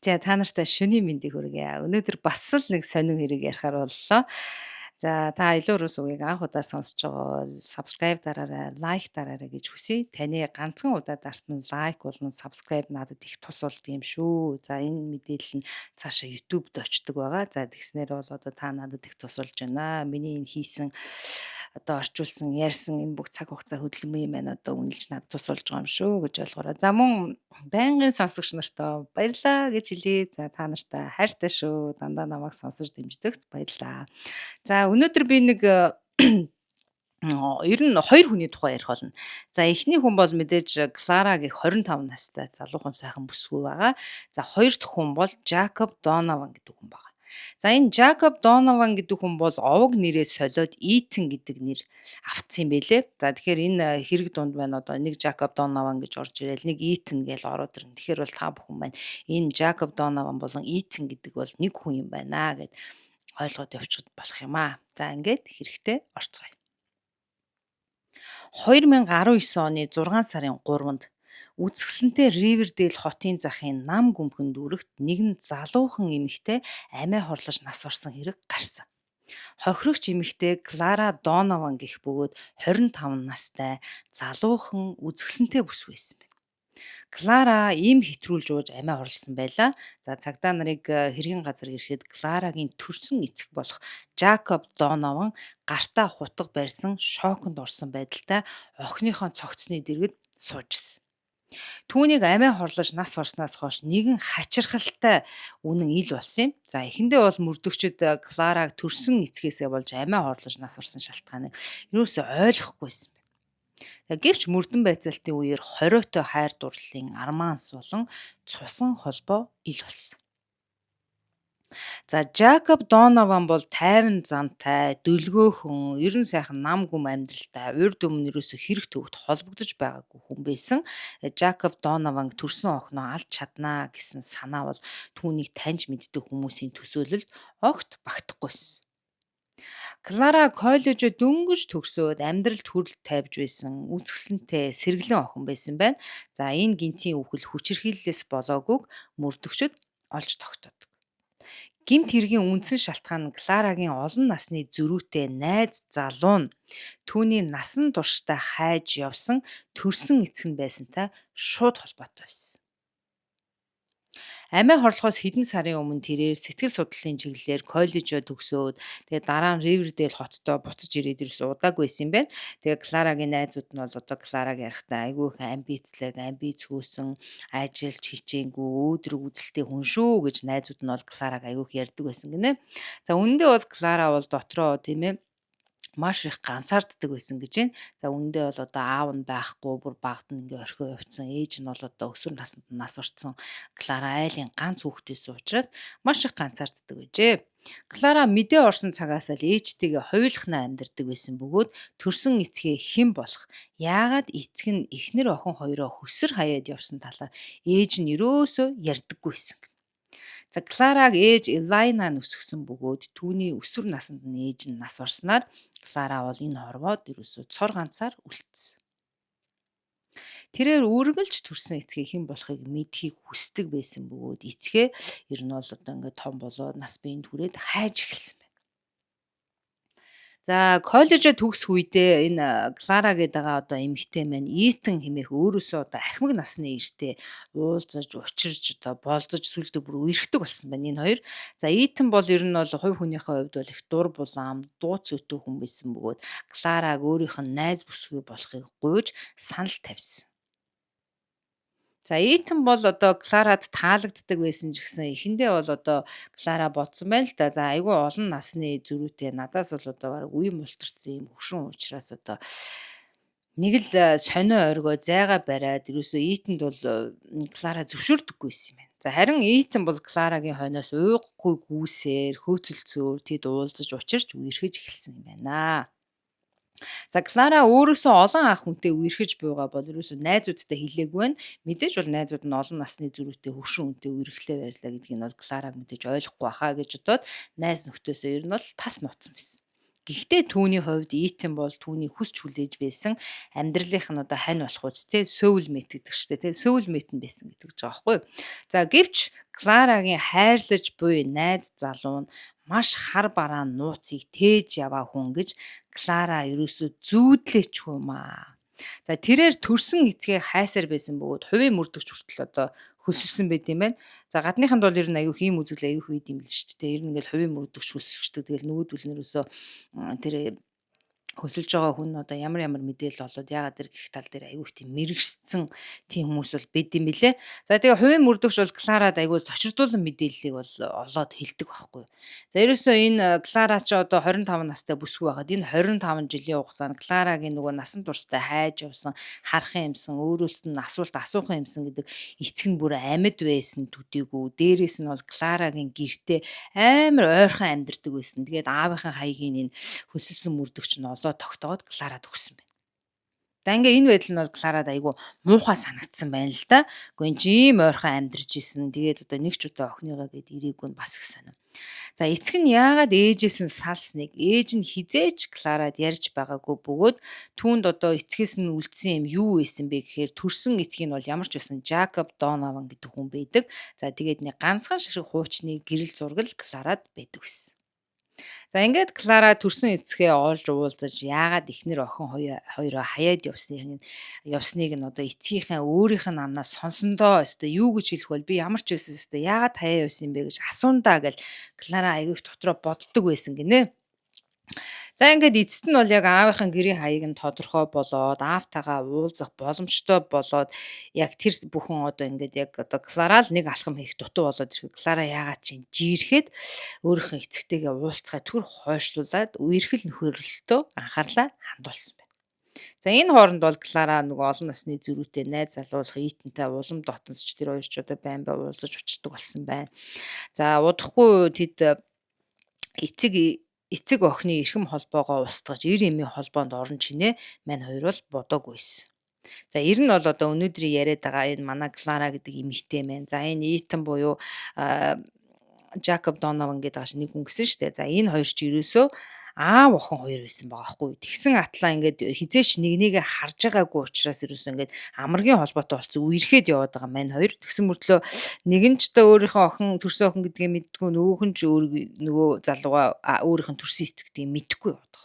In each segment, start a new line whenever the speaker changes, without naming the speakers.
За та нартай шөнийн мэндийг хүргье. Өнөөдөр бас л нэг сонин хэрэг ярихаар боллоо. За та илүү руу суугийг анх удаа сонсож байгаа бол subscribe дараарай, like дараарай гэж хүсье. Таны ганцхан удаа дарсан like болон subscribe надад их тус болд юм шүү. За энэ мэдээлэл нь цаашаа YouTube-д очдог байгаа. За тэгснээр бол одоо та надад их тус болж байна. Миний энэ хийсэн одоо орчуулсан, ярьсан энэ бүх цаг хугацаа хөдөлмөрийн маань одоо үнэлж надад тус болж байгаа юм шүү гэж ойлгоорой. За мөн байнгын сонсогч нартаа баярлалаа гэж хэлье. За та нартай хайртай шүү. Дандаа намайг сонсож дэмждэгт баярлалаа. За өнөөдөр би нэг ер нь хоёр хүний тухай ярих болно. За эхний хүн бол мэдээж Клара гэх 25 настай залуухан сайхан бүсгүй байгаа. За хоёр дахь хүн бол Жакоб Донован гэдэг хүн байгаа. За энэ Жакоб Донован гэдэг хүн бол овог нэрээ солиод Итан гэдэг нэр авцсан юм бэлээ. За тэгэхээр энэ хэрэг дунд байна одоо нэг Жакоб Донован гэж орж ирээл нэг Итан гэж ороод ирнэ. Тэгэхээр бол та бүхэн маань энэ Жакоб Донован болон Итан гэдэг бол нэг хүн юм байна гэд ойлгоод явчихад болох юм аа. За ингээд хэрэгтэй орцгоё. 2019 оны 6 сарын 3-нд үзэсгэлэнтэй Ривердейл хотын захын нам гүмхэн дүрэгт нэгэн залуухан эмэгтэй амиа хорлож нас барсан хэрэг гарсан. Хохирогч эмэгтэй Клара Донован гэх бөгөөд 25 настай залуухан үзэсгэлэнтэй бүс байсан байна. Клара им хэтрүүлж ууж амиа хорлсон байлаа. За цагдаа нарыг хэргийн газар ирэхэд Кларагийн төрсөн эцэг болох Жакоб Донован гартаа хутга барьсан шоконд орсон байдалтай охиныхоо цогцсны дэргэд сууж ирсэн. Түүнийг амиа хорлож нас барснаас хойш нэгэн хачирхалтай үнэн ил болсон юм. За эхэндээ бол мөрдөгчд Клараг төрсөн эцгээсээ болж амиа хорлож нас барсан шалтгааныг юусоо ойлгохгүйсэн байна. Гэвч мөрдөн байцаалтын үеэр хориотой хайр дурлалын арманс болон цусан холбоо ил болсон. За Жакоб Донован бол тайван зантай, дөлгөөхөн, ерөн сайхан нам гүм амьдралтай, урд өмнө ерөөсө хэрэг төвөгт холбогдож байгаагүй хүн байсан. Жакоб Донован төрсөн охиноо алж чаднаа гэсэн санаа бол түүнийг таньж мэддэг хүмүүсийн төсөөлөлд огт багтахгүйсэн. Клара коллежид дөнгөж төгсөөд амьдралд хүрэлт тавьж байсан үзэсгэлэнтэй сэргэлэн охин байсан байна. За энэ гинтийн үхэл хүчирхийллээс болоогүйг мөрдөгчд олж тогтоодог. Гэмт хэргийн үндсэн шалтгаан нь Кларагийн олон насны зөрүүтэй найз залуу нь түүний насан туршдаа хайж явсан төрсөн эцэг нь байсантай шууд холбоотой байсан. Амиа хорлохоос хэдэн сарын өмнө тэрээр сэтгэл судлалын чиглэлээр коллежоо төгсөөд тэгээ дараа нь Ривердейл хоттой буцаж ирээд ирсэн удаагүй байсан юм байна. Тэгээ Кларагийн найзууд нь бол одоо Клараг ярихтаа айгүй их амбицлэг, амбицгүйсэн, ажилч хичээнгүй, өөдрөг үзэлтэй хүн шүү гэж найзууд нь бол Клараг айгүй их ярьдаг байсан гинэ. За үүндээ бол Клара бол дотроо тийм ээ маш их ганцаарддаг байсан гэж байна. За үүндээ бол одоо аав нь байхгүй, бүр багт нь ингээ орхио явцсан. Ээж нь бол одоо өсвөр наснд нас барсан. Клара айлын ганц хүүхэд байсан учраас маш их ганцаарддаг байжээ. Клара мэдээ орсон цагаас л ээжтэйгээ хоёулахнаа амьдардаг байсан бөгөөд төрсөн эцгээ хэн болох, яагаад эцэг нь эхнэр охин хоёроо хөсөр хаяад явсан талаар ээж нь ерөөсөө ярьдаггүй байсан. За Клараг ээж Элайна өсгсөн бөгөөд түүний өсвөр наснд нь ээж нь нас барснаар Клара бол энэ хорвоод ерөөсөө цор ганцаар үлдсэн. Тэрээр үргэлж төрсэн эцгээ хэн болохыг мэдхийг хүсдэг байсан бөгөөд эцгээ ер нь бол одоо ингээд том болоод нас биеинд хүрээд хайж эхэлсэн байна. За коллежид төгсөх үедээ энэ Клара гэдэг одоо эмэгтэй маань Итан хэмээх өөрөөсөө одоо ахмад насны эртээ уулзаж, учирж одоо болзож сүлдө бүр үерхдэг болсон байна энэ хоёр. За Итан бол ер нь бол хувь хүнийхээ хувьд бол их дур булаам, дууц өтөө хүн байсан бөгөөд Клараг өөрийнх нь найз бүсгүй болохыг гуйж санал тавьсан. За Итан бол одоо Кларад таалагддаг байсан ч гэсэн эхэндээ бол одоо Клара бодсон байна л да. За айгүй олон насны зөрүүтэй надаас бол одоо бараг үе мултарсан юм хөшүүн уучраас одоо нэг л сонио оргоо зайгаа бариад ерөөсөө Итанд бол Клара зөвшөөрдөггүйсэн юм байна. За харин Итан бол Кларагийн хойноос ууггүй гүйсээр хөөцөлцөөр тэд уулзаж учирч үерхэж эхэлсэн юм байна. За Клара өөрөөсөө олон ах хүнтэй үерхэж буйгаа бол ерөөсөө найзуудтай хэлээгүй байна. Мэдээж бол найзууд нь олон насны зөрүүтэй хөвшин хүнтэй үерхлээ барьлаа гэдгийг нь бол Клараг мэдээж ойлгохгүй хаа гэж бодоод найз нөхдөөсөө ер нь бол тас нууцсан байсан. Гэхдээ түүний хувьд Итан бол түүний хүсч хүлээж байсан амьдралынх нь одоо хань болох үст те сөүлмэт гэдэг чтэй те сөүлмэт нь байсан гэдэг ч байгаа байхгүй. За гэвч Кларагийн хайрлаж буй найз залуу нь маш хар бараан нууцыг тээж яваа хүн гэж Клара ерөөсөө зүүдлээчгүй юм аа. За тэрээр төрсөн эцгээ хайсаар байсан бөгөөд хувийн мөрдөгч хүртэл одоо хөсөлсөн байт юм байна. За гадныханд бол ер нь аюух ийм үзэгдэл аюух үед юм л шүү дээ. Ер нь ингээл хувийн мөрдөгч хөсөлгчдөг. Тэгэл нөгөөдөл нь ерөөсөө тэр хөсөлж байгаа хүн одоо ямар мэдээлэл олоод яагаад тэр гих тал дээр аягүй тийм мэрэгшсэн тийм хүмүүс бол бэд юм билэ. За тэгээ хувийн мөрдөгч бол Кларад аягүй цочирдуулан мэдээллийг бол олоод хэлдэг байхгүй. За ерөөсөө энэ Клара ч одоо 25 настай бүсгүй байхад энэ 25 жилийн хугацаанд Кларагийн нөгөө насан туршдаа хайж явсан, харах юмсан, өөрөөс нь асуулт асуух юмсан гэдэг эцэг нь бүр амьд байсан төдийгүй. Дээрээс нь бол Кларагийн гэртээ амар ойрхон амьдардаг байсан. Тэгээд аавынхаа хаягийн энэ хөсөлсөн мөрдөгч нь олоод тогтоогод Кларад өгсөн байна. За ингээ энэ байдал нь бол Кларад айгүй муухай санагдсан байна л да. Гэхдээ энэ ийм ойрхон амьдарч исэн. Тэгээд одоо нэг ч удаа охиныгоо гээд ирээгүй нь бас их сонирм. За эцэг нь яагаад ээжээс нь салсныг ээж нь хизээч Кларад ярьж байгаагүй бөгөөд түүнд одоо эцгээс нь үлдсэн юм юу байсан бэ гэхээр төрсөн эцгийг нь бол ямар ч байсан Жакоб Донован гэдэг хүн байдаг. За тэгээд нэг ганцхан ширхэг хуучны гэрэл зураг л Кларад байдаг гэсэн. За ингээд Клара төрсөн эцгээ олж уулзаж яагаад эхнэр охин хоёроо хаяад явсныг нь одоо эцгийнхээ өөрийнх нь амнаас сонсондоо өстой юу гэж хэлэх вэ? Би ямар ч байсан өстой яагаад хаяа явсан юм бэ гэж асуундаа гэл Клара аягүй их дотроо боддог байсан гинэ. За ингээд эцэст нь бол яг аавынхаа гэрийн хаяг нь тодорхой болоод аавтайгаа уулзах боломжтой болоод яг тэр бүхэн одоо ингээд яг одоо Клара л нэг алхам хийх дутуу болоод ирэхэд Клара яагаад чинь жирэхэд өөрийнхөө эцэгтэйгээ уулзахаа түр хойшлуулад үерхэл нөхөрлөлтөө анхаарлаа хандуулсан байна. За энэ хооронд бол Клара нөгөө олон насны зөрүүтэй найз залуулах Итантай улам дотносч тэр хоёр ч одоо байн уулзаж учирдаг болсон байна. За удахгүй тэд эцэг охины эрхэм холбоогоо устгаж эр эмийн холбоонд орон чинээ мань хоёр бол бодоагүйсэн. За ер нь бол одоо өнөөдрийн яриад байгаа энэ манай Клара гэдэг эмэгтэй мэн. За энэ Итан буюу Жакоб Донован гэдэг нэг хүн гэсэн шүү дээ. За энэ хоёр ч ерөөсөө аав охин хоёр байсан байгаа хгүй. Тэгсэн атлаа ингээд хизээч нэгнийгээ харж байгаагүй учраас ерөөсөө ингээд амаргийн холбоотой болцсон үерхэд яваад байгаа мань хоёр. Тэгсэн мөртлөө нэг нь ч одоо өөрийнхөө охин төрсөн охин гэдгийг мэддэггүй, нөгөөх нь ч нөгөө залууга өөрийнх нь төрсөн эцэг гэдгийг мэдхгүй яваад байгаа.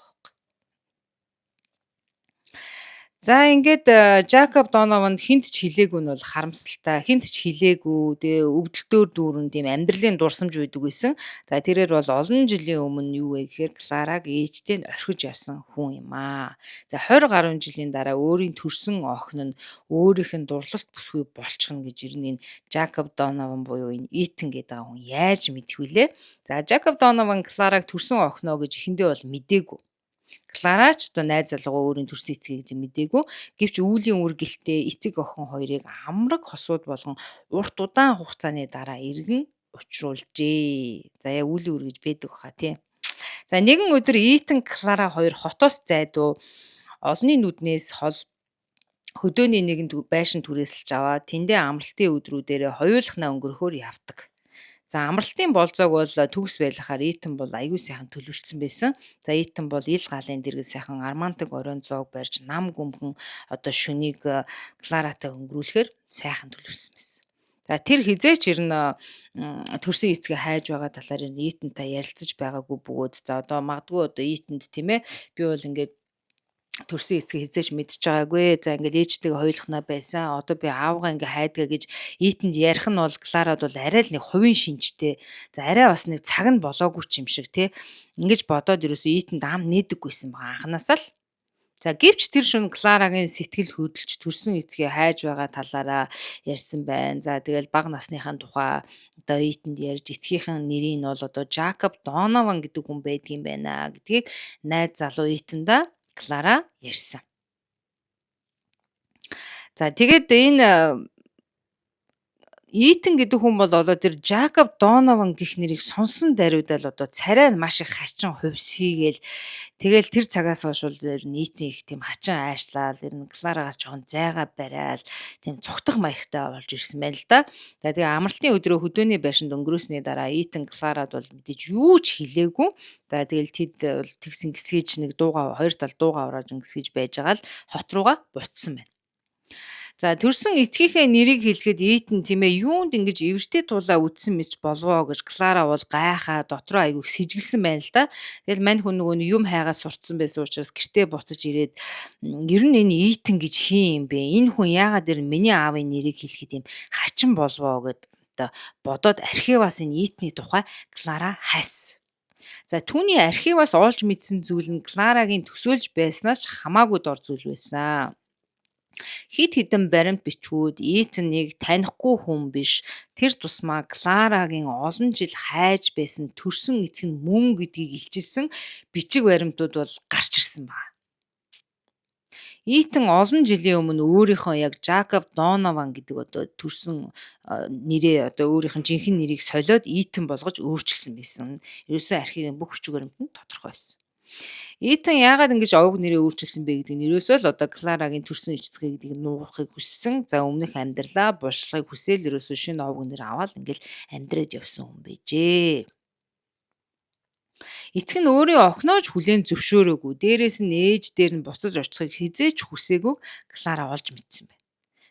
За ингээд Жакоб Донованд хинт ч хэлээгүй нь бол харамсалтай. Хинт ч хэлээгүй. Тэгээ өвдөлтөөр дүүрэн тийм амьдралын дурсамж байдаг байсан. За тэрээр бол олон жилийн өмнө юу вэ гэхээр Клараг ээжтэй нь орхиж явсан хүн юм аа. За 20 гаруй жилийн дараа өөрийн төрсөн охин нь өөрийнх нь дурлалт бүсгүй болчихно гэж ирнэ энэ Жакоб Донован буюу энэ Итан гэдэг хүн яаж мэдхвүлээ. За Жакоб Донован Клараг төрсөн охиноо гэж эхэндээ бол мэдээгүй. Клара ч одоо найз залуугаа өөрийн төрсөн эцгийг мэдээгүй. Гэвч үүлийн үр гэлтэй эцэг охин хоёрыг амраг хосууд болгон урт удаан хугацааны дараа иргэн учруулжээ. За яа үүлийн үр гэж байдаг баха тий. За нэгэн өдөр Итан Клара хоёр хотоос зайдуу олонний нүднээс хол хөдөөний нэгэнд байшин түрээсэлж аваад тэндээ амралтын өдрүүдээр хоёулахнаа өнгөрөхөөр явдаг. За амралтын болзоог бол төгс байлахаар Итан бол аягүй сайхан төлөвлөсөн байсан. За Итан бол ил галын дэргэд сайхан армантик оройн зоог барьж нам гүмхэн одоо шөнийг Кларатай өнгөрүүлэхээр сайхан төлөвлөсөн байсан. За тэр хизээч ер нь төрсөн эцгээ хайж байгаа талаар Итантай ярилцаж байгаагүй бөгөөд за одоо магадгүй одоо Итанд тийм ээ би бол ингээд төрсөн эцгээ хизээч мэдчихэж байгаагүй. За ингээд ээжтэйгээ хоёулахнаа байсан. Одоо би аавгаа ингээ хайдгаа гэж Итанд ярих нь бол Кларад бол арай л нэг хувийн шинжтэй. За арай бас нэг цаг нь болоогүй ч юм шиг тий. Ингэж бодоод ерөөсөө Итанд ам нээдэггүйсэн байгаа анханасаа л. За гэвч тэр шөнө Кларагийн сэтгэл хөдлөж төрсөн эцгээ хайж байгаа талаараа ярьсан байна. За тэгэл бага насныхаа тухай одоо Итанд ярьж эцгийнхэн нэрийг нь бол одоо Жакоб Донован гэдэг хүн байдгийн байна гэдгийг найз залуу Итанда Клара ярьсан. За тэгээд энэ Итан гэдэг хүн бол одоо тэр Жакоб Донован гэх нэрийг сонсон даруйдал одоо царай нь маш их хачин хувьсгийгээл тэгэл тэр цагаас хойш бол Итан их тийм хачин аашлал ер нь Кларагаас жоохон зайгаа барайл тийм цогтох маягтай болж ирсэн байна л да. За тэгээ амралтын өдрөө хөдөөний байшинд өнгөрөөсний дараа Итан Кларад бол мэдээж юу ч хэлээгүй. За тэгэл тэд бол тэгсэн гисгэж нэг дуугаа хоёр тал дуугаа ураад гисгэж байж байгаа л хот руугаа буцсан байна. За төрсөн эцгийнхээ нэрийг хэлэхэд Итан тийм ээ юунд ингэж эвэртэй тулаа үтсэн мэт болвоо гэж Клара бол гайхаа дотроо айгүйх сэжиглсэн байна л да. Тэгэл мань хүн нөгөө юм хайгаа сурцсан байсан учраас гэртээ буцаж ирээд ер нь энэ Итан гэж хин юм бэ? Энэ хүн яагаад тэр миний аавын нэрийг хэлэхэд юм хачин болвоо гэд одоо бодоод архиваас энэ Итний тухай Клара хайсан. За түүний архиваас олж мэдсэн зүйл нь Кларагийн төсөөлж байснаас ч хамаагүй дор зүйл байсан. Хит хитэн баримт бичгүүд Итанийг танихгүй хүн биш. Тэр тусмаа Кларагийн олон жил хайж байсан төрсөн эцэг нь мөн гэдгийг илчилсэн бичиг баримтууд бол гарч ирсэн ба. Итан олон жилийн өмнө өөрийнхөө яг Жакоб Донован гэдэг одоо төрсөн нэрээ одоо өөрийнх нь жинхэнэ нэрийг солиод Итан болгож өөрчилсөн байсан. Ерөөсөө архивын бүх бичиг баримт нь тодорхой байсан. Итан яагаад ингэж овог нэрээ өөрчилсөн бэ гэдэг нь ерөөсөө л одоо Кларагийн төрсөн эцгээ гэдгийг нуухыг хүссэн. За өмнөх амьдралаа булшлагыг хүсээл ерөөсөө шинэ овог нэр аваад ингээл амьдраад явсан хүн байжээ. Эцэг нь өөрийн охиноо ч хүлээн зөвшөөрөөгүй. Дээрээс нь ээж дээр нь буцаж очихыг хизээч хүсээгүй Клара олж мэдсэн байна.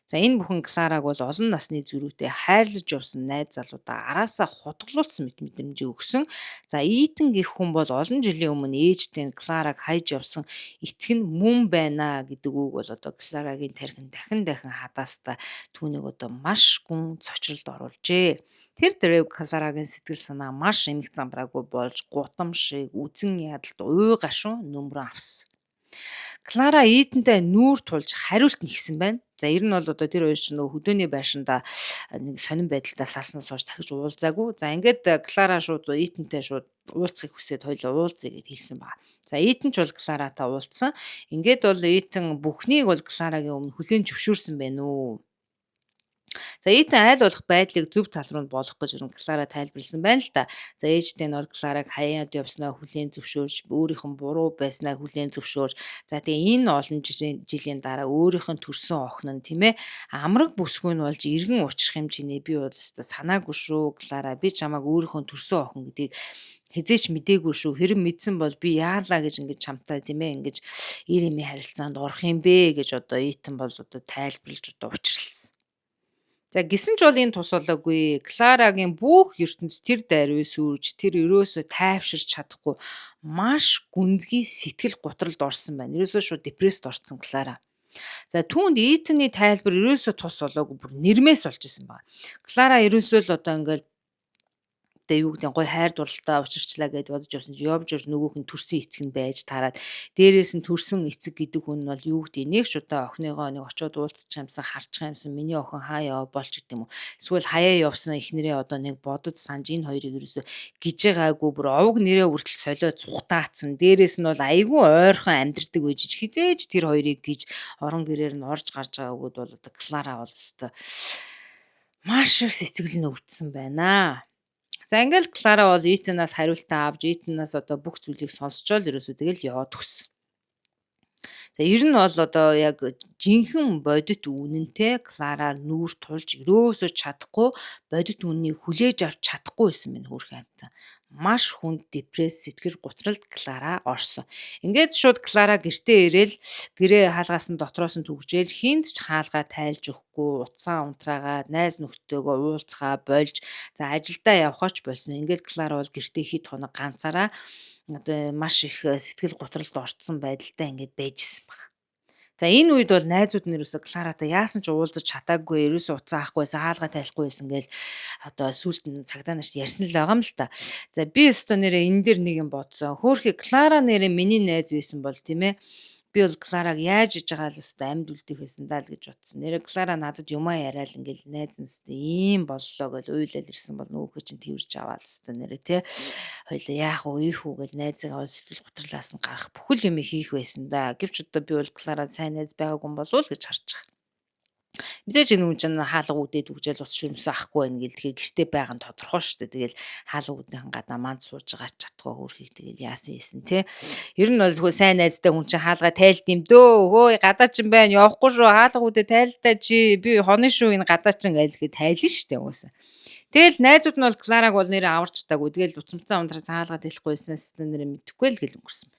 За энэ бүхэн Клараг бол олон насны зүрүүтэй хайрлаж явсан найз залуудаа араасаа хутгалуулсан мэт мэдрэмжийг өгсөн. За Итан гэх хүн бол олон жилийн өмнө ээжтэй нь Клараг хайж явсан эцэг нь мөн байна гэдэг үг бол одоо Кларагийн тархин дахин хадаастаа түүнийг одоо маш гүн цочролд оруулжээ. Тэр дэрэг Кларагийн сэтгэл санаа маш эмх замбраагүй болж гутамшиг, үзэн ядалт, уй гашуун нөмрөн авсан. Клара Итантай нүүр тулж хариулт нэгсэн байна. За ер нь бол одоо тэр хоёр ч нөгөө хөдөөний байшинда нэг сонирн байдалтай салснаас хойш дахиж уулзаагүй. За ингээд Клара шууд Итантай шууд уулзахыг хүсээд хоёул уулзъя гэд хэлсэн байна. За Итан ч бол Кларатай уулзсан. Ингээд бол Итан бүхнийг бол Кларагийн өмнө хүлээн зөвшөөрсөн байна уу? За Итан айл болох байдлыг зөв тал руу болох гэж Клара тайлбарласан байна л да. За ээжтэй нь бол Клараг хаяад явснаа хүлээн зөвшөөрж, өөрийнх нь буруу байснаа хүлээн зөвшөөрж, за тэгээ энэ олон жилийн дараа өөрийнх нь төрсөн охин нь тийм ээ амраг бүсгүй нь болж иргэн учрах хэмжээний би бол өстой санаагүй шүү Клара. Би чамайг өөрийнхөө төрсөн охин гэдгийг хизээч мдээгүй шүү. Хэрэв мэдсэн бол би яалаа гэж ингэж чамтай тийм ээ ингэж ир эмийн харилцаанд орох юм бэ гэж одоо Итан бол одоо тайлбарлаж одоо учрлсан. За гисэн ч бол энэ тус болоогүй. Кларагийн бүх ертөнц тэр дайруу сүрж, тэр ерөөсөө тайвширч чадахгүй маш гүнзгий сэтгэл гутралд орсон байна. Ерөөсөө шууд депресд орсон Клара. За түүнд Итаны тайлбар ерөөсөө тус болоогүй бүр нэрмээс болж исэн байна. Клара ерөөсөө л одоо ингээл тэгээ юу гэдэг гой хайр дурлалтаа учирчлаа гэж бодож явсан чи явж нөгөөх нь төрсөн эцэг нь байж таарад дээрээс нь төрсөн эцэг гэдэг хүн нь бол юу гэдэг нэг ч удаа охиныгоо нэг очиод уулзчих юмсан харчих юмсан миний охин хаяа болж гэдэг юм уу эсвэл хаяа явсан эхнэрээ одоо нэг бодож санаж энэ хоёрыг ерөөсө гиж байгаагүй бүр овог нэрээ хүртэл солиод цухтаацсан дээрээс нь бол айгүй ойрхон амьдрдаг байж хизээж тэр хоёрыг гиж орон гэрээр нь орж гарч байгаагүйд бол одоо Клара бол өстой маш их сэтгэл нь өвдсөн байна. За ингээл Клара бол Итанаас хариултаа авч Итанаас одоо бүх зүйлийг сонсчоод ерөөсөө тэгэл яваад өгсөн. За ер нь бол одоо яг жинхэнэ бодит үнэнтэй Клара нүүр тулж ерөөсөө чадахгүй бодит үннийг хүлээж авч чадахгүй байсан минь хөөрхөн амтан. Маш хүнд депресс сэтгэл гутралд Клара орсон. Ингээд шууд Клара гэртээ ирээл гэрээ хаалгаас нь дотроос нь түгжээл хинт ч хаалгаа тайлж өгөхгүй утсаа унтраагаа найз нөхдөөгөө уулзгаа болж за ажилдаа явхаач болсон. Ингээд Клара бол гэртээ хэд хоног ганцаараа одоо маш их сэтгэл гутралд орцсон байдалтай ингээд байжсэн баг. За энэ үед бол найзууд нь ерөөсө Кларатай яасан ч уулзаж чадаагүй, ерөөсө утсаа авахгүйсэн, хаалгаа тайлахгүй байсан гээл одоо сүүлд нь цагдаа нарт ярьсан л байгаа юм л та. За би өстө нэрээ энэ дэр нэг юм бодсон. Хөөхий Клара нэрээ миний найз байсан бол тийм ээ. Би бол Клараг яаж иж байгаа л өстө амьд үлдэх байсан даа л гэж бодсон. Нэрээ Клара надад юмаа яриад ингээл найз нь өстө ийм боллоо гэж уйлал ирсэн бол нөгөөхөө чинь тэрж аваад өстө нэрээ тий. Хоёлаа яах вэ ийх үү гэж найзыгаа сэтгэл гутралаас нь гарах бүхэл юм хийх байсан да. Гэвч одоо би бол Клара сайн найз байгаагүй юм болов уу гэж харж байгаа. Мэдээж энэ хүн чинь хаалга үүдээд үгжэл ус шүмсээ ахгүй байх гэл тэгэхээр гэртээ байгаа нь тодорхой шүү дээ. Тэгэл хаалга үүднийхэн гадаа манд сууж байгаа ч чадахгүй хөрхийг тэгэл яасан ийсэн тий. Ер нь бол сайн найзтай хүн чинь хаалга тайлд юм дөө. Хөөе гадаа чинь байна. Явахгүй шүү. Хаалга үүдээ тайлдаа чи. Би хоно шүү энэ гадаа чинь гэлгээ тайлна шүү дээ уусаа. Тэгэл найзууд нь бол Клараг бол нэрээ аварч таагүй. Тэгэл уцамцаа ундраа хаалга тайлахгүйсэн нэрээ мэдэхгүй л гэл өнгөрсөн.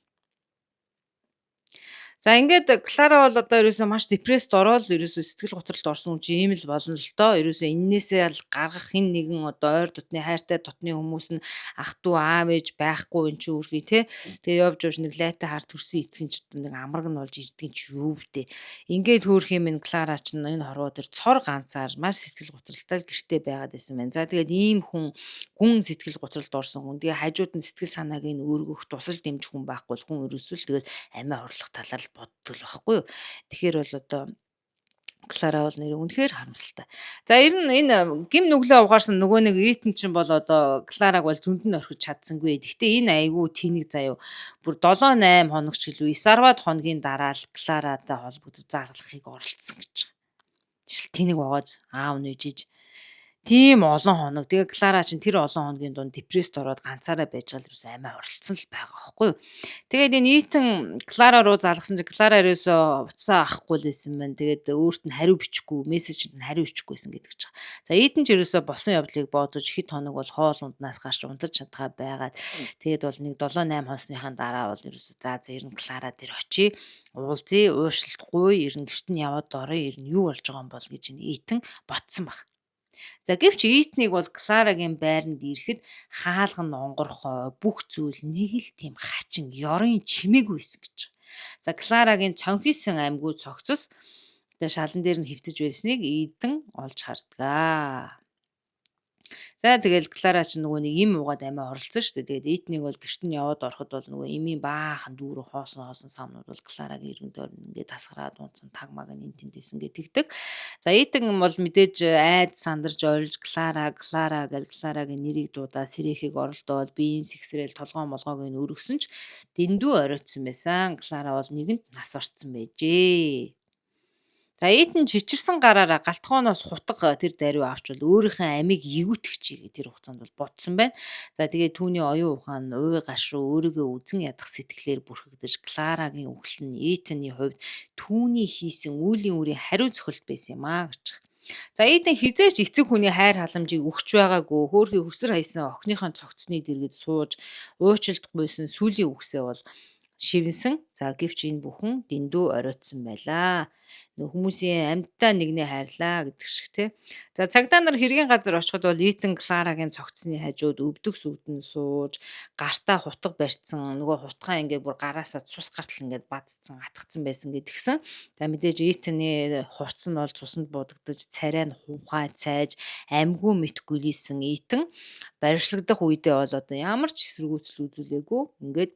За ингээд Клара бол одоо ерөөсөө маш депресд ороод ерөөсөө сэтгэл готролд орсон хүн чинь ийм л болно л доо. Ерөөсөө эннээсээ л гаргах хэн нэгэн одоо ойр дотны хайртай дотны хүмүүс нь ах トゥ аав ээж байхгүй эн чинь үргэлж те. Тэгээ явж явж нэг лайтай хар төрсөн эцгийн ч одоо нэг амраг нь болж ирдгийн ч юу вдэ. Ингээд хөөх юм энэ Клара ч энэ хорвоо дээр цор ганцаар маш сэтгэл готролтой гэртээ байгаад байсан байна. За тэгээд ийм хүн гүн сэтгэл готролд орсон хүн. Тэгээ хажууд нь сэтгэл санааг нь өөргөх тусаж дэмжих хүн байхгүй бол хүн ерөөсөө л тэгэл амиа орлох талаар л боддог л байхгүй юу. Тэгэхээр бол одоо Клара бол нэр үнэхээр харамсалтай. За ер нь энэ гим нүглээ угаарсан нөгөө нэг Итан чинь бол одоо Клараг бол зөнд нь орхиж чадсангүй. Гэхдээ энэ айгүй тэнэг заяо. Бүр 7-8 хоног ч гэлгүй 9-10 хоногийн дараа л Кларатай холбогдож заалгахыг оролцсон гэж байгаа. Жишэл тэнэг байгааз аав нь үжиж. Тийм олон хоног. Тэгээ Клара чинь тэр олон хоногийн дунд депресд ороод ганцаараа байж гал ерөөсөө амиа оролцсон л байгаа байхгүй юу. Тэгээд энэ Итан Клара руу залгасан чинь Клара ерөөсөө уцаа авахгүй л байсан байна. Тэгээд өөрт нь хариу бичихгүй, мессежэд нь хариу бичихгүй байсан гэдэг ч. За Итан ч ерөөсөө болсон явдлыг бодож хэд хоног бол хоол унднаас гарч унтаж чадгаа байгаад тэгээд бол нэг 7-8 хоносныхаа дараа бол ерөөсөө за ер нь Клара дээр очие уулзъя, ууршилтгүй, ер нь гэрт нь яваад орё, ер нь юу болж байгаа юм бол гэж энэ Итан ботсон баг. За гэвч Итнийг бол Кларагийн байранд ирэхэд хаалга нь онгорхой, бүх зүйл нэг л тийм хачин, ёрын чимээгүй байсан гэж. За Кларагийн цонхисон амьгүй цогцос тэгээ шалан дээр нь хөвтөж байсныг Итан олж хардгаа. За тэгэл Клара ч нөгөө нэг им уугаад амиа оролцсон шүү дээ. Тэгээд Итнийг бол гэрт нь яваад ороход бол нөгөө имийн баахан дүүрэн хоосон самнууд бол Кларагийн эргэн тойр нь ингээд тасгараад унтсан тагмаг нь энтэндээс ингээд тэгдэг. За Итан бол мэдээж айд сандарч ойрлж Клара гэж Кларагийн нэрийг дуудаа сэрэхийг оролдоод биеийн сэгсрэл толгоо молгоог нь өргөсөн ч дэндүү оройтсан байсан. Клара бол нэгэнд нас орцсон байжээ. За Итан чичирсэн гараараа галтгооноос хутга тэр даруй авчвал өөрийнхөө амийг эгүүтгэж чигээ тэр хугацаанд бол бодсон байна. За тэгээ түүний оюун ухаан нь уй гашуу өөрийгөө үзэн ядах сэтгэлээр бүрхэгдэж Кларагийн үхэл нь Итаны хувьд түүний хийсэн үлийн үрийн хариу цохилт байсан юм аа гэж. За Итан хизээч эцэг хүний хайр халамжийг өгч байгаагүй хөөхий хөсөр хайсан охиныхоо цогцсны дэргэд сууж уучлалтгүйсэн сүлийн үгсээ бол шивнсэн. За гэвч энэ бүхэн дэндүү оройтсан байлаа. Нөх хүмүүсийн амьтаа нэгнээ хайрлаа гэдэг шиг тий. За цагдаа нар хэргийн газар очиход бол Итан Кларагийн цогцсны хажууд өвдөг сүгдэн сууж, гартаа хутга барьцсан, нөгөө хутгаа ингээд бүр гараасаа цус гартал ингээд бадцсан, атгцсан байсан гэдгсэн. За мэдээж Итаны хувцс нь бол цуснд будагдаж, царай нь хунхай цайж, амьгүй мэт гүлийсэн Итан баривчлагдах үедээ бол одоо ямар ч эсэргүүцэл үзүүлээгүй ингээд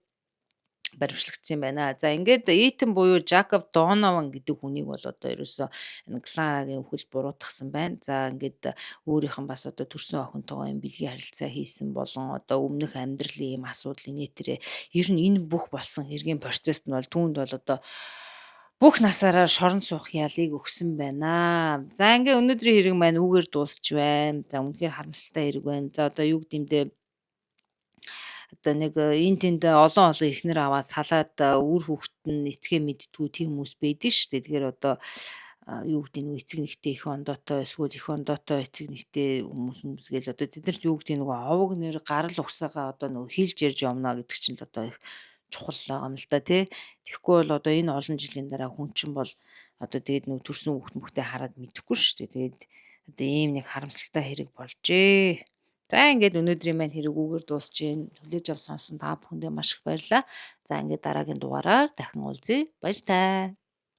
баримтлагдсан юм байна. За ингээд Итан буюу Жакоб Донован гэдэг хүнийг бол одоо ерөөсөө энэ Кларагийн үхэл буруутгасан байна. За ингээд өөрийнх нь бас одоо төрсөн охинтойгоо юм бэлгийн харилцаа хийсэн болон одоо өмнөх амьдралын юм асуудлын нэтэрээ ер нь энэ бүх болсон хэргийн процесс нь бол түүнд бол одоо бүх насаараа шорон суух ялыг өгсөн байна. За ингээд өнөөдрийн хэрэг маань үүгээр дуусч байна. За үнэхээр харамсалтай хэрэг байна. За одоо юу гэмдэ одоо нэг энэ тэнд олон ихнэр аваад салаад үр хүүхэд нь эцгээ мэддгүү тийм хүмүүс байдаг шүү дээ. Тэгэхээр одоо юу гэдэг нэг эцэг нэгтэй их ондоотой эсвэл их ондоотой эцэг нэгтэй хүмүүс гээл одоо тэд нар юу гэдэг нөгөө овог нэр гарал угсаага одоо нөгөө хилж ярьж явна гэдэг чинь л одоо их чухал байгаа юм л да тий. Тэгэхгүй бол одоо энэ олон жилийн дараа хүн чинь бол одоо тэгээд нөгөө төрсөн хүүхэд мөхтэй хараад мэдэхгүй шүү дээ. Тэгээд одоо ийм нэг харамсалтай хэрэг болжээ. За ингээд өнөөдрийн маань хэрэг үгээр дуусч байна. Хүлээж авсан сонсон та бүхэндээ маш их баярлалаа. За ингээд дараагийн дугаараар дахин уулзъя. Баяр таа.